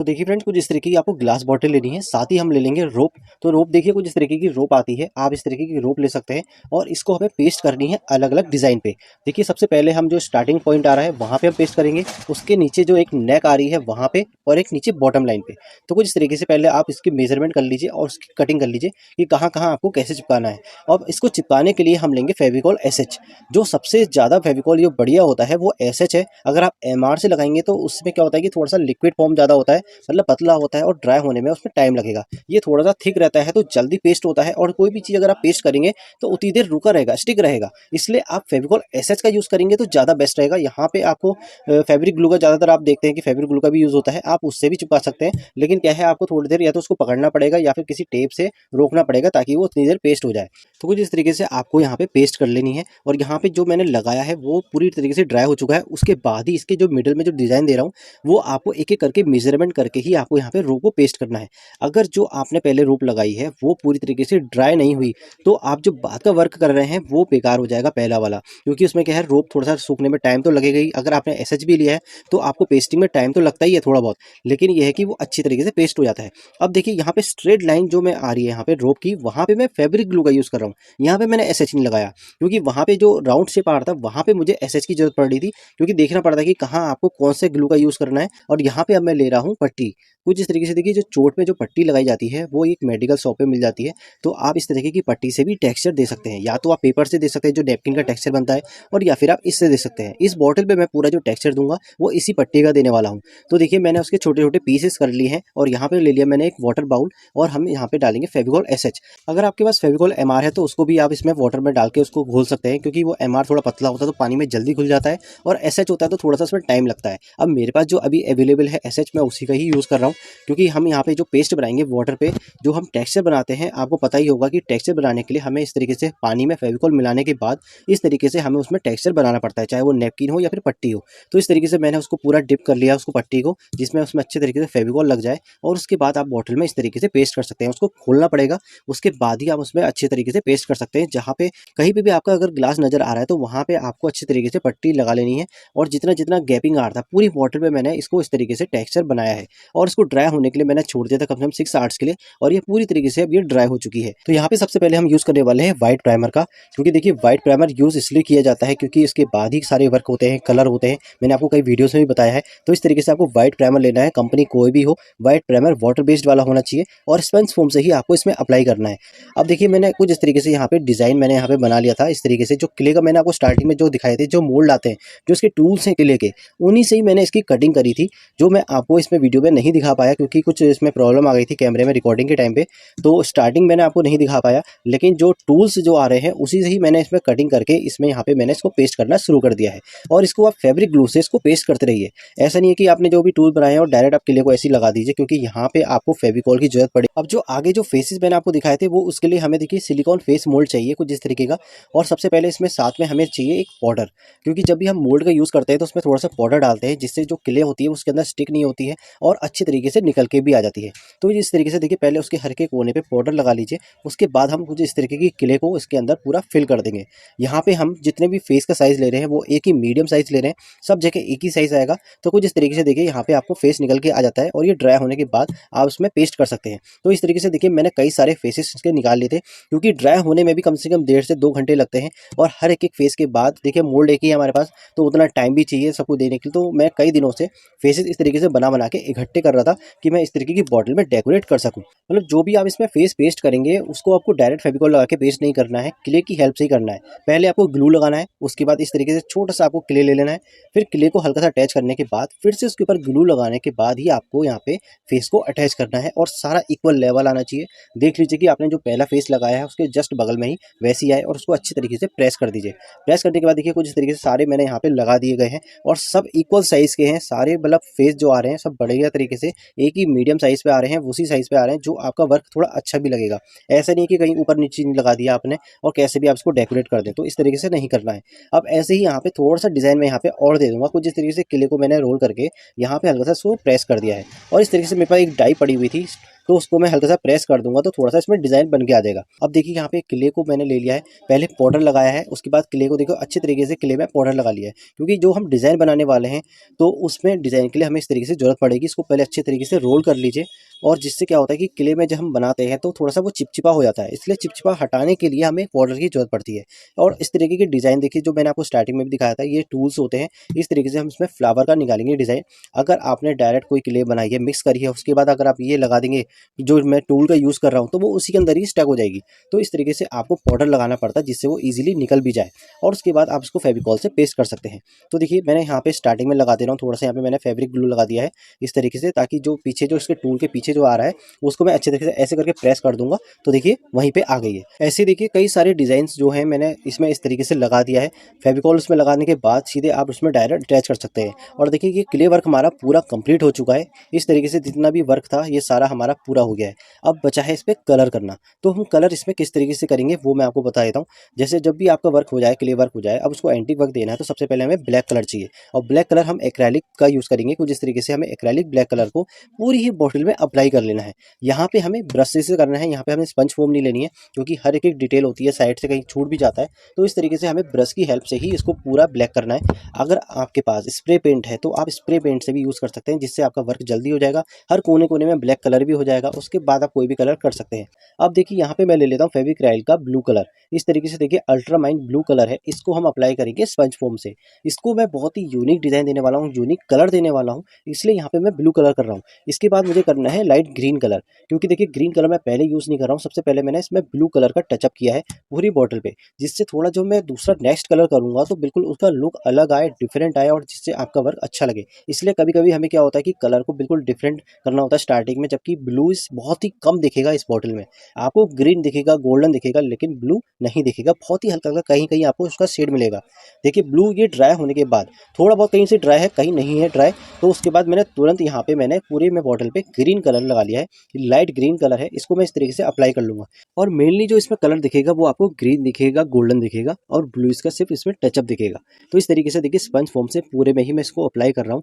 तो देखिए फ्रेंड्स, कुछ इस तरीके की आपको ग्लास बॉटल लेनी है, साथ ही हम ले लेंगे रोप। तो रोप देखिए कुछ इस तरीके की रोप आती है, आप इस तरीके की रोप ले सकते हैं और इसको हमें पेस्ट करनी है अलग अलग डिज़ाइन पे। देखिए सबसे पहले हम जो स्टार्टिंग पॉइंट आ रहा है वहाँ पे हम पेस्ट करेंगे, उसके नीचे जो एक नेक आ रही है वहाँ पे, और एक नीचे बॉटम लाइन पे। तो कुछ इस तरीके से पहले आप इसकी मेजरमेंट कर लीजिए और उसकी कटिंग कर लीजिए कि कहाँ कहाँ आपको कैसे चिपकाना है। और इसको चिपकाने के लिए हम लेंगे फेविकॉल एसएच। जो सबसे ज़्यादा फेविकॉल जो बढ़िया होता है वो एसएच है। अगर आप एमआर से लगाएंगे तो उसमें क्या होता है कि थोड़ा सा लिक्विड फॉर्म ज़्यादा होता है, मतलब पतला होता है और ड्राई होने में उसमें टाइम लगेगा। ये थोड़ा सा थिक रहता है तो जल्दी पेस्ट होता है, और कोई भी चीज़ अगर आप पेस्ट करेंगे तो उतनी देर रुका रहेगा, स्टिक रहेगा। इसलिए आप फेविकॉल एसएच का यूज़ करेंगे तो ज़्यादा बेस्ट रहेगा। यहाँ पे आपको फैब्रिक ग्लू का ज़्यादातर आप देखते हैं कि फैब्रिक ग्लू का भी यूज़ होता है, आप उससे भी चिपका सकते हैं। लेकिन क्या है, आपको थोड़ी देर या तो उसको पकड़ना पड़ेगा या फिर किसी टेप से रोकना पड़ेगा ताकि वो उतनी देर पेस्ट हो जाए। तो कुछ इस तरीके से आपको यहाँ पे पेस्ट कर लेनी है। और यहाँ पे जो मैंने लगाया है वो पूरी तरीके से ड्राई हो चुका है। उसके बाद ही इसके जो मिडल में जो डिज़ाइन दे रहा हूँ वो आपको एक एक करके मेजरमेंट करके ही आपको यहाँ पे रो को पेस्ट करना है। अगर जो आपने पहले रोप लगाई है वो पूरी तरीके से ड्राई नहीं हुई तो आप जो बाद का वर्क कर रहे हैं वो बेकार हो जाएगा पहला वाला, क्योंकि उसमें क्या है, रोप थोड़ा सा सूखने में टाइम तो लगेगा ही। अगर आपने एसएच भी लिया है तो आपको पेस्टिंग में टाइम तो लगता ही है थोड़ा बहुत, लेकिन यह है कि वो अच्छी तरीके से पेस्ट हो जाता है। अब देखिए यहाँ पे स्ट्रेट लाइन जो मैं आ रही है यहाँ पे रोप की, वहाँ पे मैं फैब्रिक ग्लू का यूज़ कर रहा हूँ। यहाँ पे मैंने एसएच नहीं लगाया, क्योंकि वहाँ पे जो राउंड शेप आ रहा था वहाँ पे मुझे एसएच की जरूरत पड़ रही थी, क्योंकि देखना पड़ता है कि कहाँ आपको कौन से ग्लू का यूज़ करना है। और यहाँ पे अब मैं ले रहा हूँ पट्टी। कुछ इस तरीके से देखिए, जो चोट में जो पट्टी लगाई जाती है वो एक मेडिकल शॉप पे मिल जाती है। तो आप इस तरीके की पट्टी से भी टेक्सचर दे सकते हैं, या तो आप पेपर से दे सकते हैं जो नैपकिन का टेक्सचर बनता है, और या फिर आप इससे दे सकते हैं। इस बॉटल पे मैं पूरा जो टेक्सचर दूंगा वो इसी पट्टी का देने वाला हूँ। तो देखिए मैंने उसके छोटे छोटे पीसेस कर लिए हैं, और यहाँ पे ले लिया मैंने एक वाटर बाउल, और हम यहाँ पे डालेंगे फेविकॉल एसएच। अगर आपके पास फेविकॉल एमआर है तो उसको भी आप इसमें वाटर में डाल के उसको घोल सकते हैं, क्योंकि वो एमआर थोड़ा पतला होता है तो पानी में जल्दी घुल जाता है, और एसएच होता है तो थोड़ा सा उसमें टाइम लगता है। अब मेरे पास जो अभी अवेलेबल है एसएच, मैं उसी का ही यूज़ कर रहा हूँ, क्योंकि हम यहाँ पे जो पेस्ट बनाएंगे वाटर पे, जो हम टेक्सचर बनाते हैं, आपको पता ही होगा कि टेक्सचर बनाने के लिए हमें इस तरीके से पानी में फेविकॉल मिलाने के बाद इस तरीके से हमें उसमें टेक्सचर बनाना पड़ता है, चाहे वो नैपकिन हो या फिर पट्टी हो। तो इस तरीके से मैंने उसको पूरा डिप कर लिया उसको पट्टी को, जिसमें उसमें अच्छे तरीके से फेविकॉल लग जाए, और उसके बाद आप बॉटल में इस तरीके से पेस्ट कर सकते हैं। उसको खोलना पड़ेगा, उसके बाद ही आप उसमें अच्छे तरीके से पेस्ट कर सकते हैं। जहाँ पे कहीं पे भी आपका अगर ग्लास नजर आ रहा है तो वहाँ पे आपको अच्छे तरीके से पट्टी लगा लेनी है। और जितना जितना गैपिंग आ रहा था पूरी बॉटल पे मैंने इसको इस तरीके से टेक्सचर बनाया है, और इसको ड्राई होने के लिए मैंने छोड़ दिया था कम से कम 6 आवर्स के लिए, और ये पूरी तरीके से अब ये ड्राई हो चुकी है। तो यहाँ पे सबसे पहले हम यूज़ करने वाले हैं व्हाइट प्राइमर का, क्योंकि देखिए व्हाइट प्राइमर यूज़ इसलिए किया जाता है क्योंकि इसके बाद ही सारे वर्क होते हैं, कलर होते हैं। मैंने आपको कई वीडियोस में भी बताया है। तो इस तरीके से आपको व्हाइट प्राइमर लेना है, कंपनी कोई भी हो, व्हाइट प्राइमर वाटर बेस्ड वाला होना चाहिए, और स्पंज फोम से ही आपको इसमें अप्लाई करना है। अब देखिए मैंने कुछ इस तरीके से यहाँ पे डिज़ाइन मैंने यहाँ पे बना लिया था। इस तरीके से जो क्ले का मैंने आपको स्टार्टिंग में जो दिखाए थे, जो मोल्ड आते हैं, जो इसके टूल्स हैं क्ले के, उन्हीं से ही मैंने इसकी कटिंग करी थी, जो मैं आपको इसमें वीडियो में नहीं दिखा पाया क्योंकि कुछ इसमें प्रॉब्लम आ गई थी कैमरे में रिकॉर्डिंग के टाइम पे। तो स्टार्टिंग मैंने आपको नहीं दिखा पाया, लेकिन जो टूल्स जो आ रहे हैं उसी से ही मैंने इसमें कटिंग करके इसमें यहाँ पे मैंने इसको पेस्ट करना शुरू कर दिया है। और इसको आप फैब्रिक ग्लू से इसको पेस्ट करते रहिए। ऐसा नहीं है कि आपने जो भी टूल बनाए हैं और डायरेक्ट आप क्ले को ऐसे ही लगा दीजिए, क्योंकि यहाँ पे आपको फेविकॉल की जरूरत पड़े। अब जो आगे जो फेसेस मैंने आपको दिखाए थे वो उसके लिए हमें देखिए सिलिकॉन फेस मोल्ड चाहिए कुछ इस तरीके का। और सबसे पहले इसमें साथ में हमें चाहिए एक पाउडर, क्योंकि जब भी हम मोल्ड का यूज़ करते हैं तो उसमें थोड़ा सा पाउडर डालते हैं, जिससे जो क्ले होती है उसके अंदर स्टिक नहीं होती है और अच्छी तरीके से निकल के भी आ जाती है। तो इस तरीके से देखिए पहले उसके हर के कोने पे पाउडर लगा लीजिए, उसके बाद हम कुछ इस तरीके की क्ले को इसके अंदर पूरा फिल कर देंगे। यहाँ पे हम जितने भी फेस का साइज़ ले रहे हैं वो एक ही मीडियम साइज़ ले रहे हैं, सब जगह एक ही साइज़ आएगा। तो कुछ इस तरीके से देखिए यहाँ पे आपको फेस निकल के आ जाता है, और ये ड्राई होने के बाद आप उसमें पेस्ट कर सकते हैं। तो इस तरीके से देखिए मैंने कई सारे फेसेस इसके निकाल लिए थे, क्योंकि ड्राई होने में भी कम से कम 1.5 से 2 घंटे लगते हैं। और हर एक फेस के बाद देखिए मोल्ड एक ही है हमारे पास, तो उतना टाइम भी चाहिए सबको देने के लिए। तो मैं कई दिनों से फेसेस इस तरीके से बना बना के इकट्ठे कर रहा था कि मैं इस तरीके की बॉटल में डेकोरेट कर सकूं। मतलब जो भी आप इसमें फेस पेस्ट करेंगे उसको आपको डायरेक्ट फेविकॉल लगा के पेस्ट नहीं करना है, क्ले की हेल्प से ही करना है। पहले आपको ग्लू लगाना है, उसके बाद इस तरीके से छोटा सा आपको क्ले ले लेना है, फिर क्ले को हल्का सा अटैच करने के बाद फिर से उसके ऊपर ग्लू लगाने के बाद ही आपको यहाँ पे फेस को अटैच करना है, और सारा इक्वल लेवल आना चाहिए। देख लीजिए कि आपने जो पहला फेस लगाया है उसके जस्ट बगल में ही वैसे ही आए, और उसको अच्छी तरीके से प्रेस कर दीजिए। प्रेस करने के बाद देखिए कुछ इस तरीके से सारे मैंने यहाँ पे लगा दिए गए हैं, और सब इक्वल साइज़ के हैं सारे, मतलब फेस जो आ रहे हैं सब बढ़िया तरीके से एक ही मीडियम साइज़ पे आ रहे हैं, उसी साइज़ पे आ रहे हैं, जो आपका वर्क थोड़ा अच्छा भी लगेगा। ऐसा नहीं है कि कहीं ऊपर नीचे नहीं लगा दिया आपने और कैसे भी आप इसको डेकोरेट कर दें, तो इस तरीके से नहीं करना है। अब ऐसे ही यहाँ पे थोड़ा सा डिज़ाइन में यहाँ पे और दे दूंगा। कुछ इस तरीके से क्ले को मैंने रोल करके यहाँ पे हल्का सा इसको प्रेस कर दिया है, और इस तरीके से मेरे पास एक डाई पड़ी हुई थी, तो उसको मैं हल्का सा प्रेस कर दूंगा तो थोड़ा सा इसमें डिज़ाइन बन के आ जाएगा। अब देखिए यहाँ पे क्ले को मैंने ले लिया है, पहले पाउडर लगाया है, उसके बाद क्ले को देखो अच्छे तरीके से क्ले में पाउडर लगा लिया है, क्योंकि जो हम डिज़ाइन बनाने वाले हैं तो उसमें डिज़ाइन के लिए हमें इस तरीके से ज़रूरत पड़ेगी। इसको पहले अच्छे तरीके से रोल कर लीजिए, और जिससे क्या होता है कि क्ले में जब हम बनाते हैं तो थोड़ा सा वो चिपचिपा हो जाता है, इसलिए चिपचिपा हटाने के लिए हमें पाउडर की जरूरत पड़ती है। और इस तरीके की डिज़ाइन देखिए जो मैंने आपको स्टार्टिंग में भी दिखाया था, ये टूल्स होते हैं, इस तरीके से हम इसमें फ्लावर का निकालेंगे डिज़ाइन। अगर आपने डायरेक्ट कोई क्ले बनाई है, मिक्स करी है, उसके बाद अगर आप ये लगा देंगे जो मैं टूल का यूज़ कर रहा हूँ, तो वो उसी के अंदर ही स्टक हो जाएगी। तो इस तरीके से आपको पाउडर लगाना पड़ता है जिससे वो ईजिली निकल भी जाए, और उसके बाद आप इसको फेविकॉल से पेस्ट कर सकते हैं। तो देखिए मैंने यहाँ पे स्टार्टिंग में लगा दे रहा हूँ, थोड़ा सा यहाँ पे मैंने फैब्रिक ग्लू लगा दिया है इस तरीके से, ताकि जो पीछे जो इसके टूल के पीछे जो आ रहा है उसको मैं अच्छे तरीके से ऐसे करके प्रेस कर दूंगा, तो देखिए वहीं पे आ गई है। ऐसे देखिए कई सारे डिज़ाइंस जो हैं मैंने इसमें इस तरीके से लगा दिया है। फेविकॉल उसमें लगाने के बाद सीधे आप उसमें डायरेक्ट अटैच कर सकते हैं। और देखिए ये क्ले वर्क हमारा पूरा कंप्लीट हो चुका है। इस तरीके से जितना भी वर्क था ये सारा हमारा पूरा हो गया है। अब बचा है इस पर कलर करना, तो हम कलर इसमें किस तरीके से करेंगे वो मैं आपको बता देता हूँ। जैसे जब भी आपका वर्क हो जाए, क्ले वर्क हो जाए, अब उसको एंटीक वर्क देना है, तो सबसे पहले हमें ब्लैक कलर चाहिए, और ब्लैक कलर हम एक्रेलिक का यूज़ करेंगे। कुछ इस तरीके से हमें एक्रेलिक ब्लैक कलर को पूरी ही बॉटल में अप्लाई कर लेना है। यहाँ पे हमें ब्रश से करना है, यहाँ पे हमें स्पंज फोम नहीं लेनी है, क्योंकि हर एक डिटेल होती है, साइड से कहीं छूट भी जाता है। तो इस तरीके से हमें ब्रश की हेल्प से ही इसको पूरा ब्लैक करना है। अगर आपके पास स्प्रे पेंट है तो आप स्प्रे पेंट से भी यूज़ कर सकते हैं, जिससे आपका वर्क जल्दी हो जाएगा, हर कोने कोने में ब्लैक कलर भी हो जाएगा। उसके बाद आप कोई भी कलर कर सकते हैं। अब देखिए यहाँ पे मैं ले लेता हूँ फेविक्राइल का ब्लू कलर। इस तरीके से देखिए अल्ट्रामाइन ब्लू कलर है, इसको हम अप्लाई करेंगे स्पंज फोम से। इसको मैं बहुत ही यूनिक डिज़ाइन देने वाला हूँ, यूनिक कलर देने वाला हूँ, इसलिए यहाँ पे मैं ब्लू कलर कर रहा हूँ। इसके बाद मुझे करना है लाइट ग्रीन कलर, क्योंकि देखिए ग्रीन कलर मैं पहले यूज़ नहीं कर रहा हूँ। सबसे पहले मैंने इसमें ब्लू कलर का टचअप किया है पूरी बॉटल पे, जिससे थोड़ा जो मैं दूसरा नेक्स्ट कलर करूँगा तो बिल्कुल उसका लुक अलग आए, डिफरेंट आए, और जिससे आपका वर्क अच्छा लगे। इसलिए कभी कभी हमें क्या होता है कि कलर को बिल्कुल डिफरेंट करना होता है स्टार्टिंग में, जबकि ब्लू इस बहुत ही कम दिखेगा इस बॉटल में। आपको ग्रीन दिखेगा, गोल्डन दिखेगा, लेकिन ब्लू नहीं दिखेगा, बहुत ही हल्का हल्का कहीं कहीं आपको उसका शेड मिलेगा। देखिए ब्लू ये ड्राई होने के बाद थोड़ा बहुत कहीं से ड्राई है, कहीं नहीं है ड्राई, तो उसके बाद मैंने तुरंत यहाँ पे मैंने पूरे में बॉटल पे ग्रीन कलर लगा लिया है। लाइट ग्रीन कलर है, इसको मैं इस तरीके से अप्लाई कर लूँगा। और मेनली जो इसमें कलर दिखेगा वो आपको ग्रीन दिखेगा, गोल्डन दिखेगा, और ब्लू इसका सिर्फ इसमें टचअप दिखेगा। तो इस तरीके से देखिए स्पंज फोम से पूरे में ही मैं इसको अप्लाई कर रहा हूँ।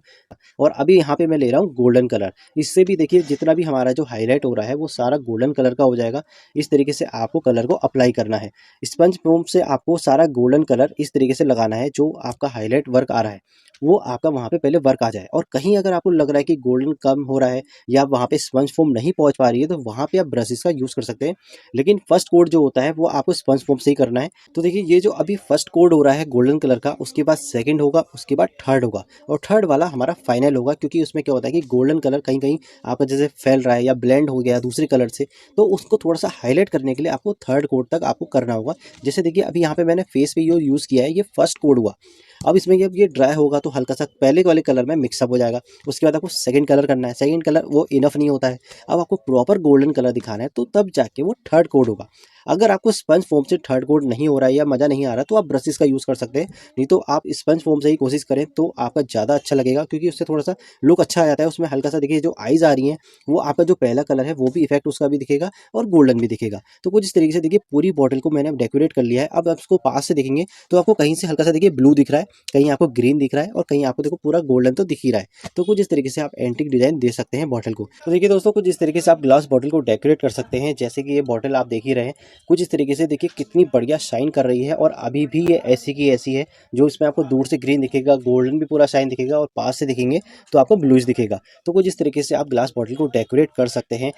और अभी यहाँ पे मैं ले रहा हूँ गोल्डन कलर। इससे भी देखिए जितना भी हमारा जो हाईलाइट हो रहा है वो सारा गोल्डन कलर का हो जाएगा। इस तरीके से आपको कलर को अप्लाई करना है। स्पंज फोम से आपको सारा गोल्डन कलर इस तरीके से लगाना है, जो आपका हाईलाइट वर्क आ रहा है वो आपका वहाँ पे पहले वर्क आ जाए। और कहीं अगर आपको लग रहा है कि गोल्डन कम हो रहा है या वहाँ पे स्पंज फोम नहीं पहुँच पा रही है, तो वहाँ पे आप ब्रशेस का यूज़ कर सकते हैं। लेकिन फर्स्ट कोड जो होता है वो आपको स्पंज फोम से ही करना है। तो देखिए ये जो अभी फर्स्ट कोड हो रहा है गोल्डन कलर का, उसके बाद सेकंड होगा, उसके बाद थर्ड होगा, और थर्ड वाला हमारा फाइनल होगा। क्योंकि उसमें क्या होता है कि गोल्डन कलर कहीं कहीं आपका जैसे फैल रहा है या ब्लेंड हो गया दूसरे कलर से, तो उसको थोड़ा सा हाईलाइट करने के लिए आपको थर्ड कोड तक आपको करना होगा। जैसे देखिए अभी यहाँ पे मैंने फेस पे जो यूज़ किया है ये फर्स्ट कोड हुआ। अब इसमें जब ये ड्राई होगा तो हल्का सा पहले वाले कलर में मिक्सअप हो जाएगा। उसके बाद आपको सेकंड कलर करना है, सेकंड कलर वो इनफ नहीं होता है, अब आपको प्रॉपर गोल्डन कलर दिखाना है, तो तब जाके वो थर्ड कोड होगा। अगर आपको स्पंज फोम से थर्ड कोड नहीं हो रहा है या मज़ा नहीं आ रहा तो आप ब्रशेस का यूज़ कर सकते हैं, नहीं तो आप स्पंज फोम से ही कोशिश करें तो आपका ज़्यादा अच्छा लगेगा, क्योंकि उससे थोड़ा सा लुक अच्छा आ जाता है। उसमें हल्का सा देखिए जो आइज़ आ रही हैं वो आपका जो पहला कलर है वो भी इफेक्ट उसका भी दिखेगा और गोल्डन भी दिखेगा। तो कुछ इस तरीके से देखिए पूरी बॉटल को मैंने डेकोरेट कर लिया है। अब आप इसको पास से देखेंगे तो आपको कहीं से हल्का सा देखिए ब्लू दिख रहा है, कहीं आपको ग्रीन दिख रहा है, और कहीं आपको देखो पूरा गोल्डन तो दिख ही रहा है। तो कुछ इस तरीके से आप एंटीक डिजाइन दे सकते हैं बॉटल को। तो देखिए दोस्तों कुछ इस तरीके से आप ग्लास बॉटल को डेकोरेट कर सकते हैं। जैसे कि ये बॉटल आप देख ही रहे हैं, कुछ इस तरीके से देखिए कितनी बढ़िया शाइन कर रही है, और अभी भी ये ऐसी की ऐसी है। जो इसमें आपको दूर से ग्रीन दिखेगा, गोल्डन भी पूरा शाइन दिखेगा, और पास से दिखेंगे तो आपको ब्लूइश दिखेगा। तो कुछ इस तरीके से आप ग्लास बॉटल को डेकोरेट कर सकते हैं।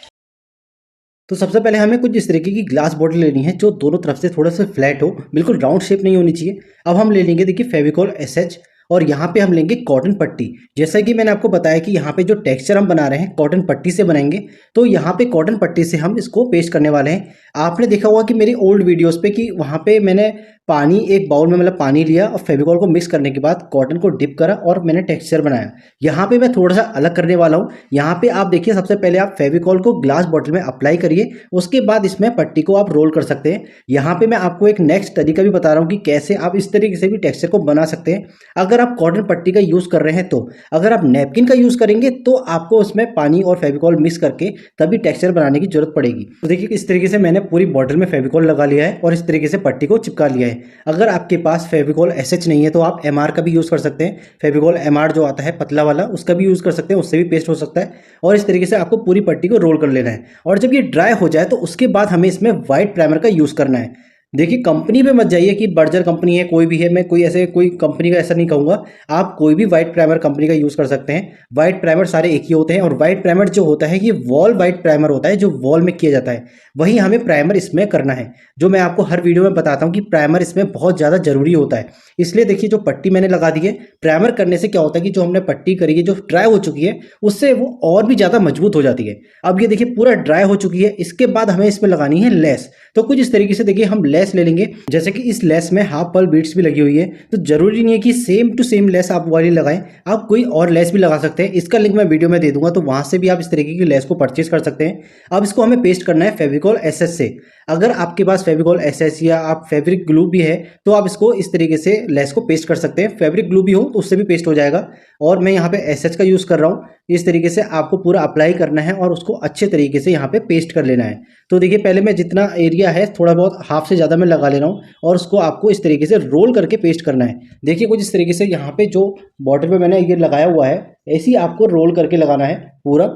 तो सबसे पहले हमें कुछ इस तरीके की ग्लास बॉटल लेनी है जो दोनों तरफ से थोड़ा सा फ्लैट हो, बिल्कुल राउंड शेप नहीं होनी चाहिए। अब हम ले लेंगे देखिए फेविकॉल एसएच, और यहाँ पे हम लेंगे कॉटन पट्टी। जैसा कि मैंने आपको बताया कि यहाँ पे जो टेक्सचर हम बना रहे हैं कॉटन पट्टी से बनाएंगे, तो यहाँ पे कॉटन पट्टी से हम इसको पेस्ट करने वाले हैं। आपने देखा होगा कि मेरी ओल्ड वीडियोस पे कि वहाँ पे मैंने पानी एक बाउल में मतलब पानी लिया और फेविकॉल को मिक्स करने के बाद कॉटन को डिप करा और मैंने टेक्सचर बनाया। यहाँ पे मैं थोड़ा सा अलग करने वाला हूँ। यहाँ पे आप देखिए सबसे पहले आप फेविकॉल को ग्लास बॉटल में अप्लाई करिए, उसके बाद इसमें पट्टी को आप रोल कर सकते हैं। यहाँ पे मैं आपको एक नेक्स्ट तरीका भी बता रहा हूँ कि कैसे आप इस तरीके से भी टेक्सचर को बना सकते हैं। अगर आप कॉटन पट्टी का यूज़ कर रहे हैं तो, अगर आप नैपकिन का यूज़ करेंगे तो आपको उसमें पानी और फेविकॉल मिक्स करके तभी टेक्सचर बनाने की जरूरत पड़ेगी। तो देखिए इस तरीके से मैंने पूरी बॉटल में फेविकॉल लगा लिया है और इस तरीके से पट्टी को चिपका लिया है। अगर आपके पास फेविकॉल एसएच नहीं है तो आप एमआर का भी यूज़ कर सकते हैं। फेविकॉल एमआर जो आता है पतला वाला, उसका भी यूज़ कर सकते हैं, उससे भी पेस्ट हो सकता है। और इस तरीके से आपको पूरी पट्टी को रोल कर लेना है। और जब ये ड्राई हो जाए तो उसके बाद हमें इसमें वाइट प्राइमर का यूज़ करना है। देखिए, कंपनी पे मत जाइए कि बर्जर कंपनी है, कोई भी है, मैं कोई कंपनी का ऐसा नहीं कहूँगा। आप कोई भी वाइट प्राइमर कंपनी का यूज़ कर सकते हैं। वाइट प्राइमर सारे एक ही होते हैं। और वाइट प्राइमर जो होता है ये वॉल वाइट प्राइमर होता है, जो वॉल में किया जाता है, वही हमें प्राइमर इसमें करना है। जो मैं आपको हर वीडियो में बताता हूँ कि प्राइमर इसमें बहुत ज़्यादा जरूरी होता है। इसलिए देखिए, जो पट्टी मैंने लगा दी है, प्राइमर करने से क्या होता है कि जो हमने पट्टी करी है, जो ड्राई हो चुकी है, उससे वो और भी ज़्यादा मजबूत हो जाती है। अब ये देखिए पूरा ड्राई हो चुकी है। इसके बाद हमें इसमें लगानी है लेस। तो कुछ इस तरीके से देखिए हम लेस ले लेंगे। जैसे कि इस लेस में हाफ पर्ल बीट्स भी लगी हुई है, तो जरूरी नहीं है कि सेम टू सेम लेस आप वाली लगाएं, आप कोई और लेस भी लगा सकते हैं। इसका लिंक मैं वीडियो में दे दूंगा, तो वहां से भी आप इस तरीके की लेस को परचेज कर सकते हैं। अब इसको हमें पेस्ट करना है फेविकॉल एसएस से। अगर आपके पास फेविकॉल एसएस या आप फैब्रिक ग्लू भी है तो आप इसको इस तरीके से लेस को पेस्ट कर सकते हैं। फैब्रिक ग्लू भी हो तो उससे भी पेस्ट हो जाएगा। और मैं यहाँ पे एसएच का यूज कर रहा हूँ। इस तरीके से आपको पूरा अप्लाई करना है और उसको अच्छे तरीके से यहाँ पे पेस्ट कर लेना है। तो देखिए, पहले मैं जितना एरिया है थोड़ा बहुत हाफ से ज़्यादा मैं लगा ले रहा हूँ और उसको आपको इस तरीके से रोल करके पेस्ट करना है। देखिए, कुछ इस तरीके से यहाँ पे जो बॉर्डर पे मैंने ये लगाया हुआ है, ऐसे ही आपको रोल करके लगाना है पूरा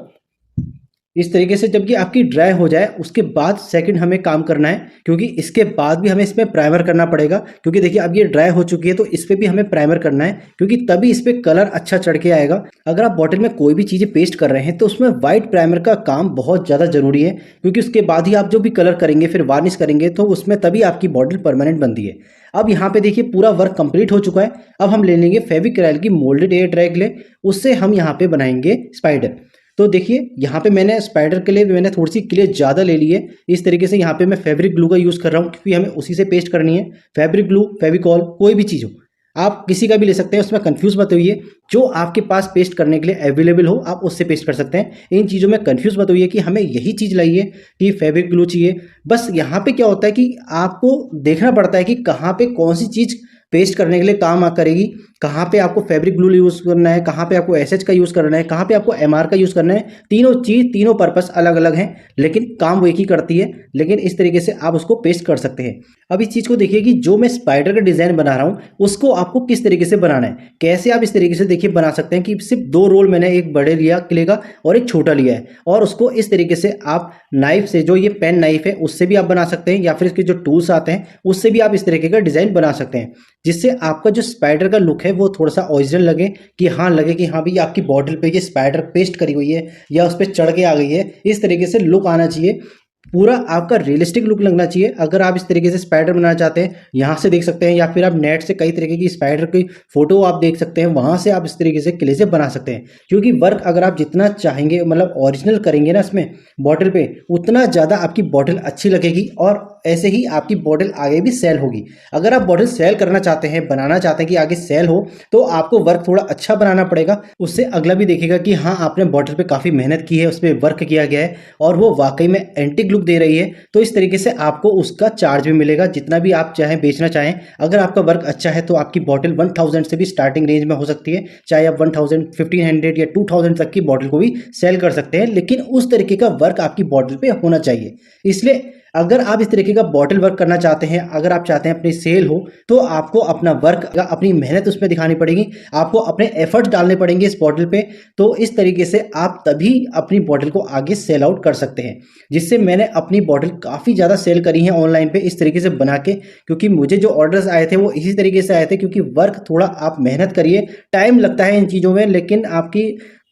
इस तरीके से। जब ये आपकी ड्राई हो जाए उसके बाद सेकंड हमें काम करना है, क्योंकि इसके बाद भी हमें इसमें प्राइमर करना पड़ेगा। क्योंकि देखिए अब ये ड्राई हो चुकी है तो इस पर भी हमें प्राइमर करना है, क्योंकि तभी इस पर कलर अच्छा चढ़ के आएगा। अगर आप बॉटल में कोई भी चीज़ें पेस्ट कर रहे हैं तो उसमें वाइट प्राइमर का काम बहुत ज़्यादा जरूरी है, क्योंकि उसके बाद ही आप जो भी कलर करेंगे फिर वार्निश करेंगे तो उसमें तभी आपकी बॉटल परमानेंट बनती है। अब यहाँ पे देखिए पूरा वर्क कंप्लीट हो चुका है। अब हम ले लेंगे फेविक्रिल की मोल्डेड एयर ड्राई क्ले, उससे हम यहाँ पे बनाएंगे स्पाइडर। तो देखिए, यहाँ पे मैंने स्पाइडर के लिए मैंने थोड़ी सी क्ले ज़्यादा ले ली है। इस तरीके से यहाँ पे मैं फैब्रिक ग्लू का यूज़ कर रहा हूँ, क्योंकि हमें उसी से पेस्ट करनी है। फैब्रिक ग्लू, फेविकॉल, कोई भी चीज़ हो, आप किसी का भी ले सकते हैं, उसमें कंफ्यूज मत होइए। जो आपके पास पेस्ट करने के लिए अवेलेबल हो आप उससे पेस्ट कर सकते हैं। इन चीज़ों में कंफ्यूज मत होइए कि हमें यही चीज़ लाइए कि फैब्रिक ग्लू चाहिए। बस यहाँ पे क्या होता है कि आपको देखना पड़ता है कि कहाँ पे कौन सी चीज़ पेस्ट करने के लिए काम करेगी, कहाँ पे आपको फैब्रिक ग्लू यूज़ करना है, कहाँ पे आपको एसएच का यूज़ करना है, कहाँ पे आपको एमआर का यूज़ करना है। तीनों चीज़, तीनों पर्पस अलग अलग हैं, लेकिन काम वो एक ही करती है। लेकिन इस तरीके से आप उसको पेस्ट कर सकते हैं। अब इस चीज़ को देखिए कि जो मैं स्पाइडर का डिज़ाइन बना रहा हूँ उसको आपको किस तरीके से बनाना है, कैसे आप इस तरीके से देखिए बना सकते हैं कि सिर्फ दो रोल मैंने एक बड़े लिया क्ले का और एक छोटा लिया है, और उसको इस तरीके से आप नाइफ से, जो ये पेन नाइफ है उससे भी आप बना सकते हैं, या फिर इसके जो टूल्स आते हैं उससे भी आप इस तरीके का डिज़ाइन बना सकते हैं, जिससे आपका जो स्पाइडर का लुक है वो थोड़ा सा ओरिजिनल लगे, कि हाँ लगे कि हाँ भाई आपकी बॉटल पे ये स्पाइडर पेस्ट करी हुई है या उस पर चढ़ के आ गई है। इस तरीके से लुक आना चाहिए, पूरा आपका रियलिस्टिक लुक लगना चाहिए। अगर आप इस तरीके से स्पाइडर बनाना चाहते हैं, यहाँ से देख सकते हैं, या फिर आप नेट से कई तरीके की स्पाइडर की फोटो आप देख सकते हैं, वहां से आप इस तरीके से क्ले से बना सकते हैं। क्योंकि वर्क अगर आप जितना चाहेंगे, मतलब ओरिजिनल करेंगे ना इसमें बॉटल पे, उतना ज़्यादा आपकी बॉटल अच्छी लगेगी और ऐसे ही आपकी बॉटल आगे भी सेल होगी। अगर आप बॉटल सेल करना चाहते हैं, बनाना चाहते हैं कि आगे सेल हो, तो आपको वर्क थोड़ा अच्छा बनाना पड़ेगा। उससे अगला भी देखेगा कि हाँ आपने बॉटल पे काफ़ी मेहनत की है, उस पर वर्क किया गया है और वो वाकई में एंटीक लुक दे रही है। तो इस तरीके से आपको उसका चार्ज भी मिलेगा, जितना भी आप चाहें बेचना चाहें। अगर आपका वर्क अच्छा है तो आपकी बॉटल 1000 से भी स्टार्टिंग रेंज में हो सकती है, चाहे आप 1000, 1500 या 2000 तक की बॉटल को भी सेल कर सकते हैं। लेकिन उस तरीके का वर्क आपकी बॉटल पे होना चाहिए। इसलिए अगर आप इस तरीके का बॉटल वर्क करना चाहते हैं, अगर आप चाहते हैं अपनी सेल हो, तो आपको अपना वर्क, अपनी मेहनत उसमें दिखानी पड़ेगी, आपको अपने एफर्ट्स डालने पड़ेंगे इस बॉटल पे। तो इस तरीके से आप तभी अपनी बॉटल को आगे सेल आउट कर सकते हैं। जिससे मैंने अपनी बॉटल काफ़ी ज़्यादा सेल करी है ऑनलाइन पे इस तरीके से बना के, क्योंकि मुझे जो ऑर्डर्स आए थे वो इसी तरीके से आए थे। क्योंकि वर्क थोड़ा आप मेहनत करिए, टाइम लगता है इन चीज़ों में, लेकिन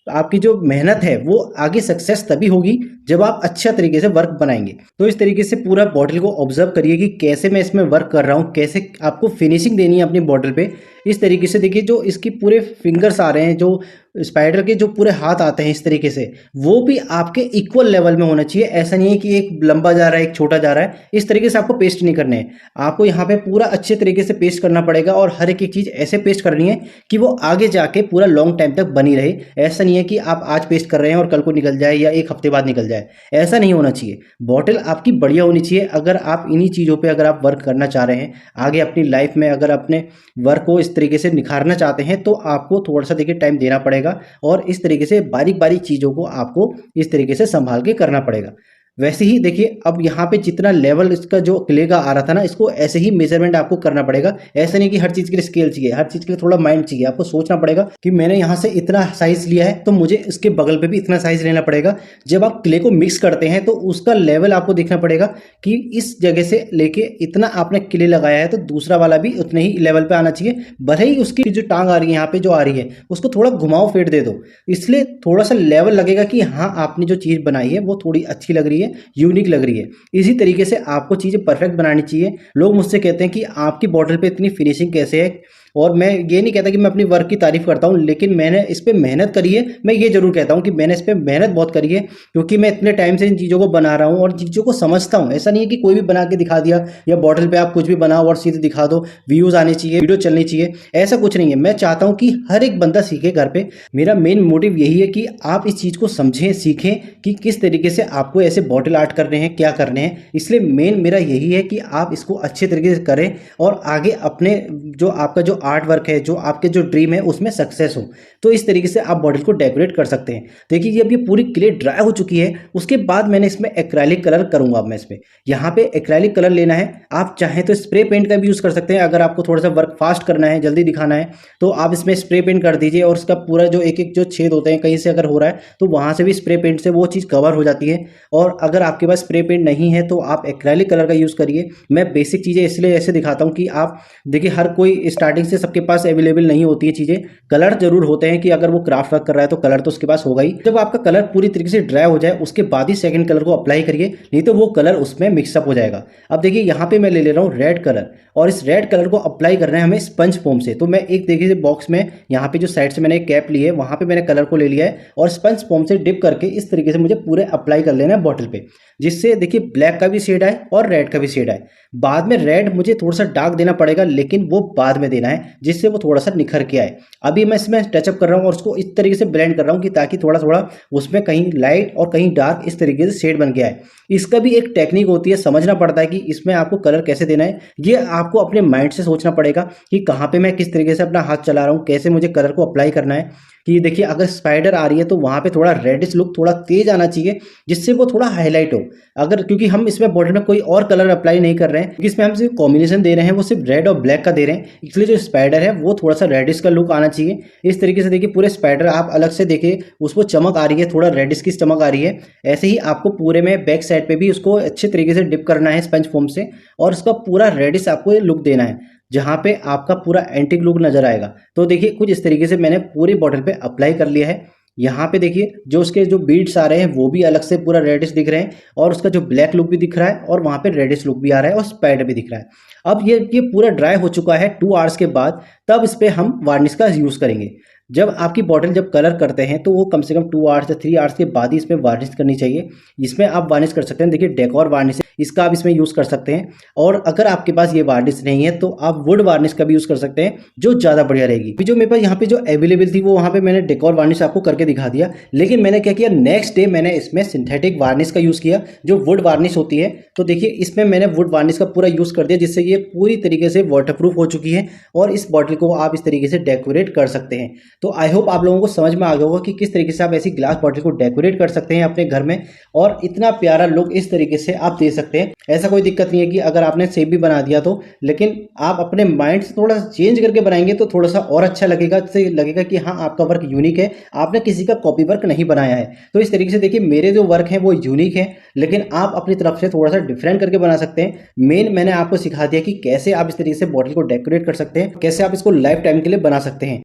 आपकी जो मेहनत है वो आगे सक्सेस तभी होगी जब आप अच्छा तरीके से वर्क बनाएंगे। तो इस तरीके से पूरा बॉटल को ऑब्जर्व करिए कि कैसे मैं इसमें वर्क कर रहा हूँ, कैसे आपको फिनिशिंग देनी है अपनी बॉटल पे। इस तरीके से देखिए, जो इसकी पूरे फिंगर्स आ रहे हैं, जो स्पाइडर के जो पूरे हाथ आते हैं इस तरीके से, वो भी आपके इक्वल लेवल में होना चाहिए। ऐसा नहीं है कि एक लंबा जा रहा है एक छोटा जा रहा है। इस तरीके से आपको पेस्ट नहीं करने हैं, आपको यहाँ पे पूरा अच्छे तरीके से पेस्ट करना पड़ेगा। और हर एक चीज़ ऐसे पेस्ट करनी है कि वो आगे जाके पूरा लॉन्ग टाइम तक बनी रहे। ऐसा नहीं है कि आप आज पेस्ट कर रहे हैं और कल को निकल जाए या एक हफ्ते बाद निकल जाए, ऐसा नहीं होना चाहिए। बॉटल आपकी बढ़िया होनी चाहिए। अगर आप इन्हीं चीज़ों पे अगर आप वर्क करना चाह रहे हैं आगे अपनी लाइफ में, अगर अपने वर्क को इस तरीके से निखारना चाहते हैं, तो आपको थोड़ा सा देखिए टाइम देना पड़ेगा और इस तरीके से बारीक बारीक चीज़ों को आपको इस तरीके से संभाल के करना पड़ेगा। वैसे ही देखिए अब यहाँ पे जितना लेवल इसका जो क्ले का आ रहा था ना, इसको ऐसे ही मेजरमेंट आपको करना पड़ेगा। ऐसा नहीं कि हर चीज़ के लिए स्केल चाहिए, हर चीज़ के लिए थोड़ा माइंड चाहिए। आपको सोचना पड़ेगा कि मैंने यहाँ से इतना साइज लिया है तो मुझे इसके बगल पे भी इतना साइज लेना पड़ेगा। जब आप क्ले को मिक्स करते हैं तो उसका लेवल आपको देखना पड़ेगा कि इस जगह से लेके इतना आपने क्ले लगाया है तो दूसरा वाला भी उतने ही लेवल पे आना चाहिए। भले ही उसकी जो टांग आ रही है यहाँ पे जो आ रही है उसको थोड़ा घुमाव फेर दे दो, इसलिए थोड़ा सा लेवल लगेगा कि हाँ आपने जो चीज़ बनाई है वो थोड़ी अच्छी लग रही है, यूनिक लग रही है। इसी तरीके से आपको चीज़ें परफेक्ट बनानी चाहिए। लोग मुझसे कहते हैं कि आपकी बॉटल पे इतनी फिनिशिंग कैसे है, और मैं ये नहीं कहता कि मैं अपनी वर्क की तारीफ करता हूँ, लेकिन मैंने इस पर मेहनत करी है। मैं ये जरूर कहता हूँ कि मैंने इस पर मेहनत बहुत करी है, क्योंकि मैं इतने टाइम से इन चीज़ों को बना रहा हूँ और चीज़ों को समझता हूँ। ऐसा नहीं है कि कोई भी बना के दिखा दिया या बॉटल पे आप कुछ भी बनाओ और सीधे दिखा दो, व्यूज़ आने चाहिए, वीडियो चलनी चाहिए, ऐसा कुछ नहीं है। मैं चाहता हूँ कि हर एक बंदा सीखे घर पे। मेरा मेन मोटिव यही है कि आप इस चीज़ को समझें, सीखें कि किस तरीके से आपको ऐसे बॉटल आर्ट करने हैं, क्या करने हैं। इसलिए मेन मेरा यही है कि आप इसको अच्छे तरीके से करें और आगे अपने जो आपका जो आर्ट वर्क है, जो आपके जो ड्रीम है उसमें सक्सेस हो। तो इस तरीके से आप बॉटल को डेकोरेट कर सकते हैं। देखिए अब ये पूरी क्ले ड्राई हो चुकी है, उसके बाद मैंने इसमें एक्रेलिक कलर करूंगा। अब मैं इसमें यहाँ पे एक्रेलिक कलर लेना है। आप चाहें तो स्प्रे पेंट का भी यूज़ कर सकते हैं। अगर आपको थोड़ा सा वर्क फास्ट करना है, जल्दी दिखाना है, तो आप इसमें स्प्रे पेंट कर दीजिए और उसका पूरा जो एक एक जो छेद होते हैं कहीं से अगर हो रहा है तो वहाँ से भी स्प्रे पेंट से वो चीज़ कवर हो जाती है। और अगर आपके पास स्प्रे पेंट नहीं है तो आप एक्रेलिक कलर का यूज़ करिए। मैं बेसिक चीज़ें इसलिए ऐसे दिखाता हूँ कि आप देखिए हर कोई स्टार्टिंग से सबके पास अवेलेबल नहीं होती है चीज़ें। कलर जरूर होते हैं कि अगर वो क्राफ्ट वर्क कर रहा है तो कलर तो उसके पास होगा ही। जब आपका कलर पूरी तरीके से ड्राई हो जाए उसके बाद ही सेकंड कलर को अप्लाई करिए, नहीं तो वो कलर उसमें मिक्सअप हो जाएगा। अब देखिए यहाँ पे मैं ले रहा हूँ रेड कलर, और इस रेड कलर को अप्लाई करना है हमें स्पंज फोम से। तो मैं एक देखिए बॉक्स में यहाँ पे जो साइड से मैंने एक कैप ली है वहाँ पे मैंने कलर को ले लिया है और स्पंज फोम से डिप करके इस तरीके से मुझे पूरे अप्लाई कर लेना है बॉटल पे, जिससे देखिए ब्लैक का भी शेड आए और रेड का भी शेड आए। बाद में रेड मुझे थोड़ा सा डार्क देना पड़ेगा, लेकिन वो बाद में देना है जिससे वो थोड़ा सा निखर के आए। अभी मैं इसमें टचअप कर रहा हूँ और उसको इस तरीके से ब्लेंड कर रहा हूँ कि ताकि थोड़ा थोड़ा उसमें कहीं लाइट और कहीं डार्क इस तरीके से शेड बन के आए। इसका भी एक टेक्निक होती है, समझना पड़ता है कि इसमें आपको कलर कैसे देना है। ये आपको अपने माइंड से सोचना पड़ेगा कि कहाँ पे मैं किस तरीके से अपना हाथ चला रहा हूँ, कैसे मुझे कलर को अप्लाई करना है। कि देखिए अगर स्पाइडर आ रही है तो वहाँ पे थोड़ा रेडिश लुक थोड़ा तेज आना चाहिए, जिससे वो थोड़ा हाईलाइट हो। अगर क्योंकि हम इसमें बॉटल में कोई और कलर अप्लाई नहीं कर रहे हैं, क्योंकि इसमें हम सिर्फ कॉम्बिनेशन दे रहे हैं, वो सिर्फ रेड और ब्लैक का दे रहे हैं, इसलिए जो स्पाइडर है वो थोड़ा सा रेडिश का लुक आना चाहिए। इस तरीके से देखिए पूरे स्पाइडर आप अलग से देखिए उसको चमक आ रही है, थोड़ा रेडिश की चमक आ रही है। ऐसे ही आपको पूरे में बैक साइड पे भी उसको अच्छे तरीके से डिप करना है स्पंज फोम से, और उसका पूरा रेडिश आपको ये लुक देना है, जहाँ पे आपका पूरा एंटीक लुक नजर आएगा। तो देखिए कुछ इस तरीके से मैंने पूरी बॉटल पे अप्लाई कर लिया है। यहाँ पे देखिए जो उसके जो बीड्स आ रहे हैं वो भी अलग से पूरा रेडिश दिख रहे हैं, और उसका जो ब्लैक लुक भी दिख रहा है, और वहाँ पे रेडिश लुक भी आ रहा है, और स्पाइडर भी दिख रहा है। अब ये पूरा ड्राई हो चुका है 2 आवर्स के बाद, तब इस पे हम वार्निश का यूज़ करेंगे। जब आपकी बॉटल जब कलर करते हैं तो वो कम से कम 2 आवर्स या 3 आवर्स के बाद ही इसमें वार्निश करनी चाहिए। इसमें आप वार्निश कर सकते हैं, देखिए डेकोर वार्निश इसका आप इसमें यूज़ कर सकते हैं। और अगर आपके पास ये वार्निश नहीं है तो आप वुड वार्निश का भी यूज़ कर सकते हैं, जो ज़्यादा बढ़िया रहेगी। अभी जो मेरे पास यहाँ पे जो अवेलेबल थी वो वहाँ पे मैंने डेकोर वार्निश आपको करके दिखा दिया, लेकिन मैंने क्या किया, नेक्स्ट डे मैंने इसमें सिंथेटिक वार्निश का यूज़ किया, जो वुड वार्निश होती है। तो देखिए इसमें मैंने वुड वार्निश का पूरा यूज़ कर दिया, जिससे ये पूरी तरीके से वाटरप्रूफ हो चुकी है, और इस बॉटल को आप इस तरीके से डेकोरेट कर सकते हैं। तो आई होप आप लोगों को समझ में आ गया होगा कि किस तरीके से आप ऐसी ग्लास बॉटल को डेकोरेट कर सकते हैं अपने घर में, और इतना प्यारा लुक इस तरीके से आप दे सकते हैं। ऐसा कोई दिक्कत नहीं है कि अगर आपने शेप भी बना दिया तो, लेकिन आप अपने माइंड से थोड़ा चेंज करके बनाएंगे तो थोड़ा सा और अच्छा लगेगा। इससे लगेगा कि हाँ आपका वर्क यूनिक है, आपने किसी का कॉपी वर्क नहीं बनाया है। तो इस तरीके से देखिए मेरे जो वर्क हैं वो यूनिक है, लेकिन आप अपनी तरफ से थोड़ा सा डिफरेंट करके बना सकते हैं। मेन मैंने आपको सिखा दिया कि कैसे आप इस तरीके से बॉटल को डेकोरेट कर सकते हैं, कैसे आप इसको लाइफ टाइम के लिए बना सकते हैं।